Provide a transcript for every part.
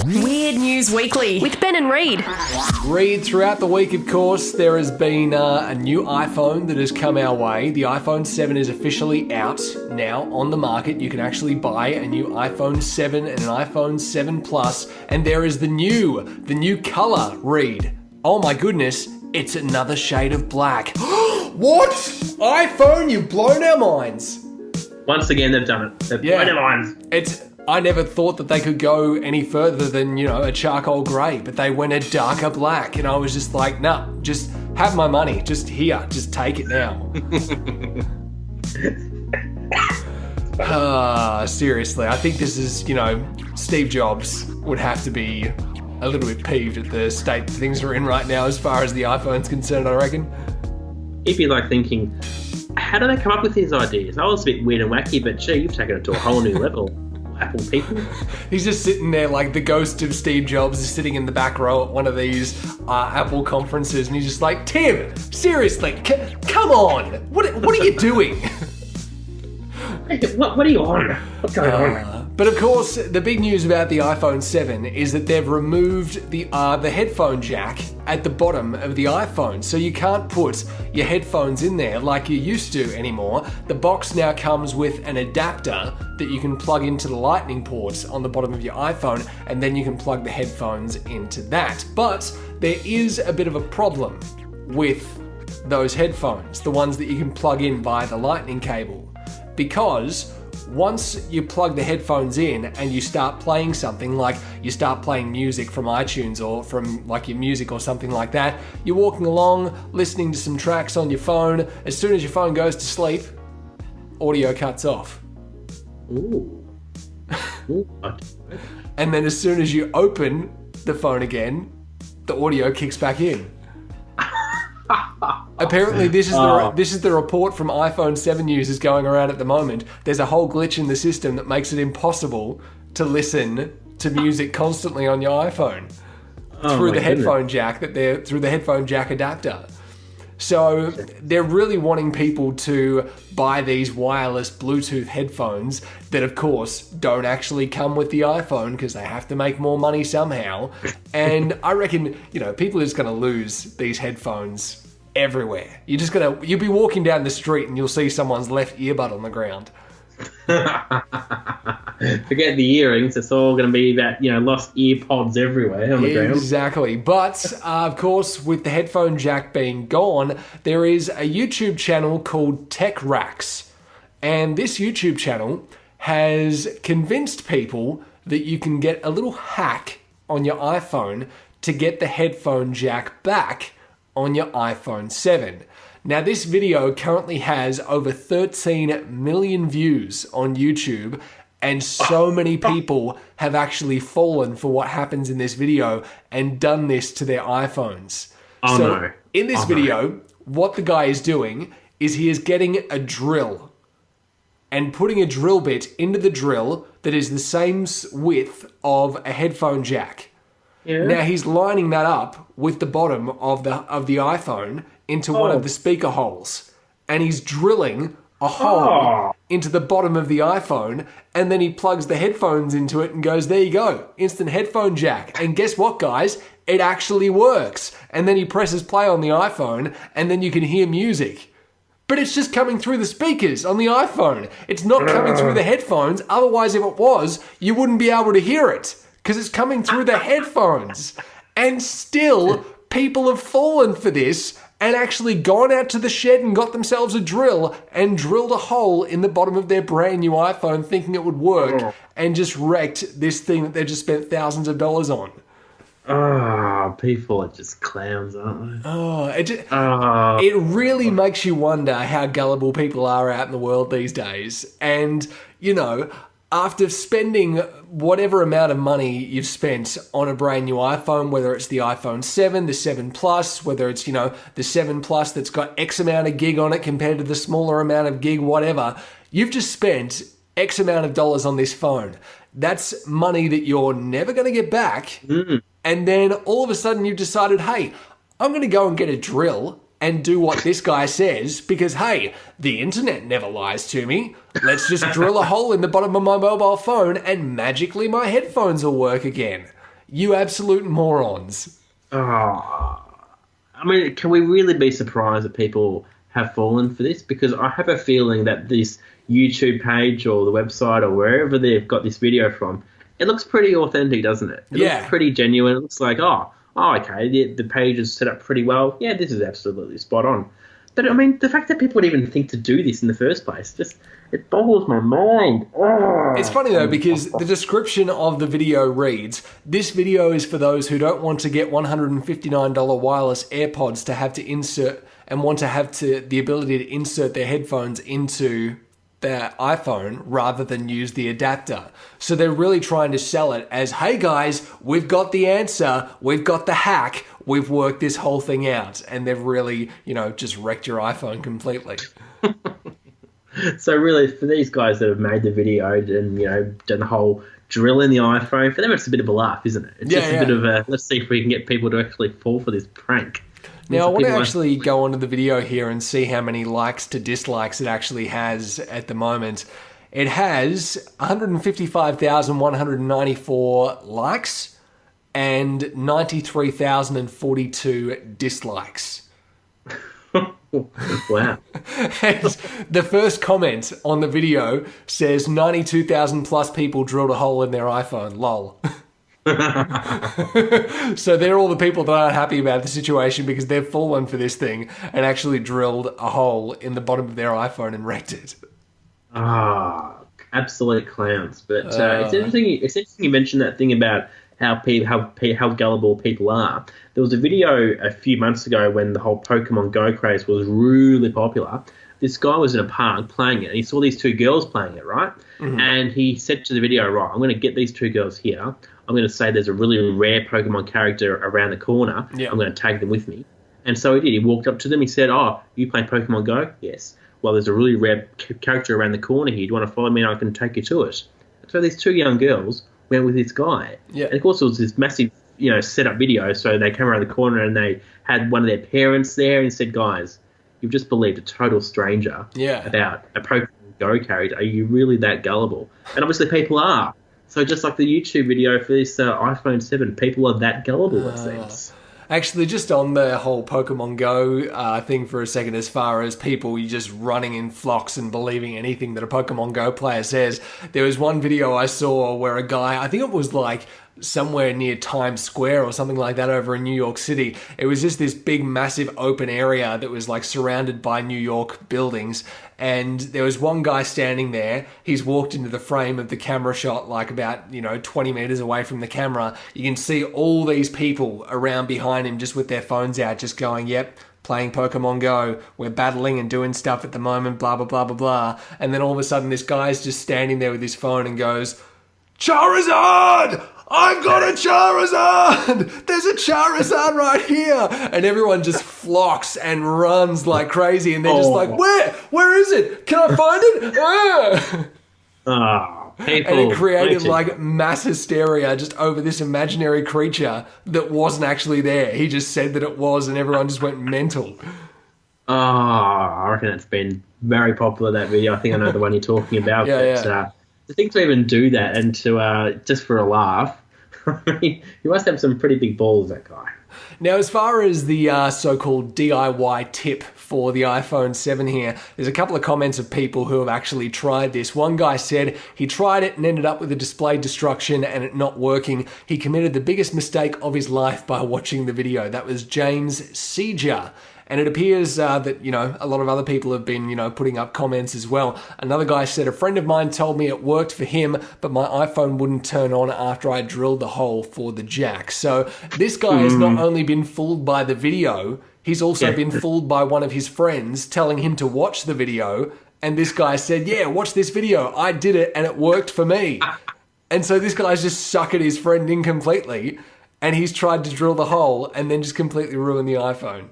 Weird News Weekly with Ben and Reid. Reid, throughout the week, of course, there has been a new iPhone that has come our way. The iPhone 7 is officially out now on the market. You can actually buy a new iPhone 7 and an iPhone 7 Plus, and there is the new color, Reid. Oh my goodness, it's another shade of black. What? iPhone, you've blown our minds. Once again, they've done it. They've blown our minds. I never thought that they could go any further than, a charcoal grey, but they went a darker black, and I was just like, nah, just have my money, just here, just take it now. Seriously, I think this is, Steve Jobs would have to be a little bit peeved at the state that things are in right now as far as the iPhone's concerned, I reckon. If you're thinking, how do they come up with these ideas? I was a bit weird and wacky, but gee, you've taken it to a whole new level. Apple people. He's just sitting there like the ghost of Steve Jobs is sitting in the back row at one of these Apple conferences, and he's just like, Tim, seriously, come on, what are you doing? What are you on? What's going on? But of course, the big news about the iPhone 7 is that they've removed the headphone jack at the bottom of the iPhone, so you can't put your headphones in there like you used to anymore. The box now comes with an adapter that you can plug into the lightning ports on the bottom of your iPhone, and then you can plug the headphones into that. But there is a bit of a problem with those headphones, the ones that you can plug in via the lightning cable, because once you plug the headphones in and you start playing something, like you start playing music from iTunes or from like your music or something like that, you're walking along, listening to some tracks on your phone. As soon as your phone goes to sleep, audio cuts off. Ooh. And then as soon as you open the phone again, the audio kicks back in. Apparently, this is the report from iPhone 7 users going around at the moment. There's a whole glitch in the system that makes it impossible to listen to music constantly on your iPhone through the headphone jack through the headphone jack adapter. So they're really wanting people to buy these wireless Bluetooth headphones that, of course, don't actually come with the iPhone because they have to make more money somehow. And I reckon, people are just going to lose these headphones everywhere. You'll be walking down the street and you'll see someone's left earbud on the ground. Forget the earrings. It's all going to be that, lost ear pods everywhere on the ground. Exactly. But, of course, with the headphone jack being gone, there is a YouTube channel called Tech Racks. And this YouTube channel has convinced people that you can get a little hack on your iPhone to get the headphone jack back on your iPhone 7. Now, this video currently has over 13 million views on YouTube, and so many people have actually fallen for what happens in this video and done this to their iPhones. In this video, what the guy is doing is he is getting a drill and putting a drill bit into the drill that is the same width of a headphone jack. Yeah. Now he's lining that up with the bottom of the iPhone into one of the speaker holes, and he's drilling a hole into the bottom of the iPhone, and then he plugs the headphones into it and goes, there you go, instant headphone jack. And guess what, guys? It actually works. And then he presses play on the iPhone, and then you can hear music. But it's just coming through the speakers on the iPhone. It's not coming through the headphones. Otherwise, if it was, you wouldn't be able to hear it, because it's coming through the headphones. And still, people have fallen for this and actually gone out to the shed and got themselves a drill and drilled a hole in the bottom of their brand new iPhone thinking it would work, and just wrecked this thing that they've just spent thousands of dollars on. People are just clowns, aren't they? It really makes you wonder how gullible people are out in the world these days. And, after spending whatever amount of money you've spent on a brand new iPhone, whether it's the iPhone 7, the 7 Plus, whether it's, the 7 Plus that's got X amount of gig on it compared to the smaller amount of gig, whatever, you've just spent X amount of dollars on this phone. That's money that you're never going to get back. And then all of a sudden you've decided, hey, I'm going to go and get a drill and do what this guy says because, hey, the internet never lies to me. Let's just drill a hole in the bottom of my mobile phone and magically my headphones will work again. You absolute morons. Oh, I mean, can we really be surprised that people have fallen for this? Because I have a feeling that this YouTube page or the website or wherever they've got this video from, it looks pretty authentic, doesn't it? It looks pretty genuine. It looks like, okay, the page is set up pretty well. Yeah, this is absolutely spot on. But, I mean, the fact that people would even think to do this in the first place, it boggles my mind. Oh. It's funny, though, because the description of the video reads, this video is for those who don't want to get $159 wireless AirPods to have to insert and want to have the ability to insert their headphones into their iPhone rather than use the adapter. So they're really trying to sell it as, hey guys, we've got the answer, we've got the hack, we've worked this whole thing out. And they've really, just wrecked your iPhone completely. So really, for these guys that have made the video and, done the whole drill in the iPhone, for them it's a bit of a laugh, isn't it? It's just a bit of a, let's see if we can get people to actually fall for this prank. Now, I want to actually go onto the video here and see how many likes to dislikes it actually has at the moment. It has 155,194 likes and 93,042 dislikes. Wow. And the first comment on the video says 92,000 plus people drilled a hole in their iPhone. Lol. So they're all the people that aren't happy about the situation because they've fallen for this thing and actually drilled a hole in the bottom of their iPhone and wrecked it. Absolute clowns. But it's interesting you mentioned that thing about how gullible people are. There was a video a few months ago when the whole Pokemon Go craze was really popular. This guy was in a park playing it, and he saw these two girls playing it, right? Mm-hmm. And he said to the video, right, I'm going to get these two girls here. I'm going to say there's a really rare Pokemon character around the corner. Yeah. I'm going to tag them with me. And so he did. He walked up to them. He said, you play Pokemon Go? Yes. Well, there's a really rare character around the corner here. Do you want to follow me and I can take you to it? So these two young girls went with this guy. Yeah. And, of course, it was this massive, set-up video. So they came around the corner and they had one of their parents there and said, guys, you've just believed a total stranger about a Pokemon Go character. Are you really that gullible? And obviously people are. So just like the YouTube video for this iPhone 7, people are that gullible, it seems. Actually, just on the whole Pokemon Go thing for a second, as far as people just running in flocks and believing anything that a Pokemon Go player says, there was one video I saw where a guy, I think it was like somewhere near Times Square or something like that over in New York City. It was just this big, massive open area that was like surrounded by New York buildings. And there was one guy standing there. He's walked into the frame of the camera shot, like about, 20 meters away from the camera. You can see all these people around behind him just with their phones out, just going, yep, playing Pokemon Go. We're battling and doing stuff at the moment, blah, blah, blah, blah, blah. And then all of a sudden this guy's just standing there with his phone and goes, Charizard! I've got a Charizard! There's a Charizard right here! And everyone just flocks and runs like crazy, and they're just like, Where is it? Can I find it? People, and it created like mass hysteria just over this imaginary creature that wasn't actually there. He just said that it was, and everyone just went mental. I reckon it's been very popular, that video. I think I know the one you're talking about. To think to even do that and to just for a laugh, I mean, you must have some pretty big balls, that guy. Now, as far as the so-called DIY tip for the iPhone 7 here, there's a couple of comments of people who have actually tried this. One guy said he tried it and ended up with a display destruction and it not working. He committed the biggest mistake of his life by watching the video. That was James Seeger. And it appears that, a lot of other people have been, putting up comments as well. Another guy said, a friend of mine told me it worked for him, but my iPhone wouldn't turn on after I drilled the hole for the jack. So this guy has not only been fooled by the video, he's also been fooled by one of his friends telling him to watch the video. And this guy said, watch this video. I did it and it worked for me. And so this guy's just suckered his friend in completely. And he's tried to drill the hole and then just completely ruin the iPhone.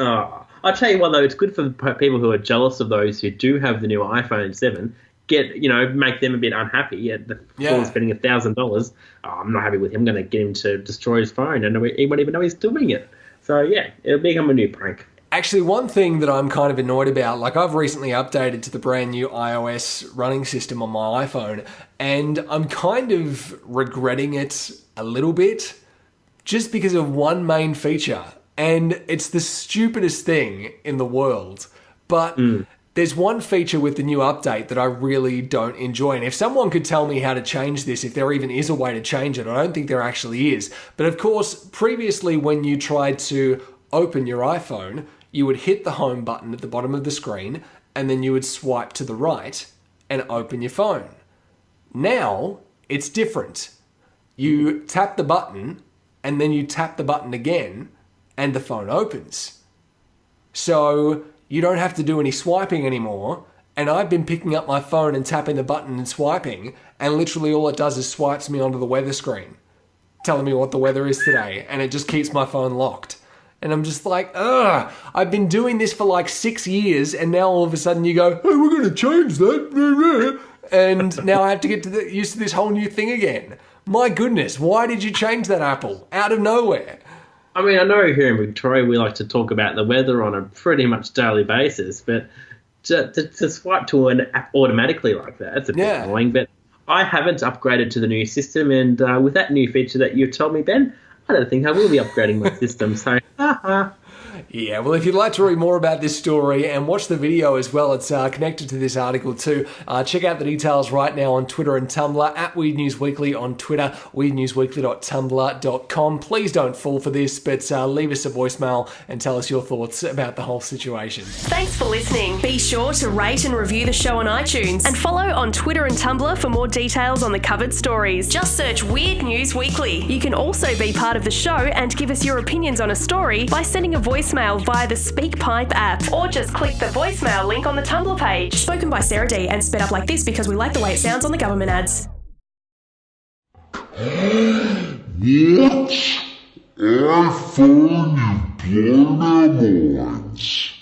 I'll tell you what, though, it's good for people who are jealous of those who do have the new iPhone 7. Make them a bit unhappy at the thought of spending $1,000. I'm not happy with him. I'm going to get him to destroy his phone, and he won't even know he's doing it. So, it'll become a new prank. Actually, one thing that I'm kind of annoyed about, like I've recently updated to the brand new iOS running system on my iPhone, and I'm kind of regretting it a little bit just because of one main feature. And it's the stupidest thing in the world. But there's one feature with the new update that I really don't enjoy. And if someone could tell me how to change this, if there even is a way to change it, I don't think there actually is. But of course, previously when you tried to open your iPhone, you would hit the home button at the bottom of the screen, and then you would swipe to the right and open your phone. Now, it's different. You tap the button, and then you tap the button again, and the phone opens. So you don't have to do any swiping anymore, and I've been picking up my phone and tapping the button and swiping, and literally all it does is swipes me onto the weather screen, telling me what the weather is today, and it just keeps my phone locked. And I'm just like, ugh, I've been doing this for like 6 years, and now all of a sudden you go, hey, we're going to change that. And now I have to get used to this whole new thing again. My goodness, why did you change that, Apple? Out of nowhere. I mean, I know here in Victoria we like to talk about the weather on a pretty much daily basis, but to swipe to an app automatically like that, that's a bit annoying. But I haven't upgraded to the new system, and with that new feature that you told me, Ben, I don't think I will be upgrading my system, so Yeah, well, if you'd like to read more about this story and watch the video as well, it's connected to this article too. Check out the details right now on Twitter and Tumblr, at Weird News Weekly on Twitter, weirdnewsweekly.tumblr.com. Please don't fall for this, but leave us a voicemail and tell us your thoughts about the whole situation. Thanks for listening. Be sure to rate and review the show on iTunes and follow on Twitter and Tumblr for more details on the covered stories. Just search Weird News Weekly. You can also be part of the show and give us your opinions on a story by sending a voicemail via the SpeakPipe app, or just click the voicemail link on the Tumblr page. Spoken by Sarah D and sped up like this because we like the way it sounds on the government ads. What? iPhone, you blown our minds.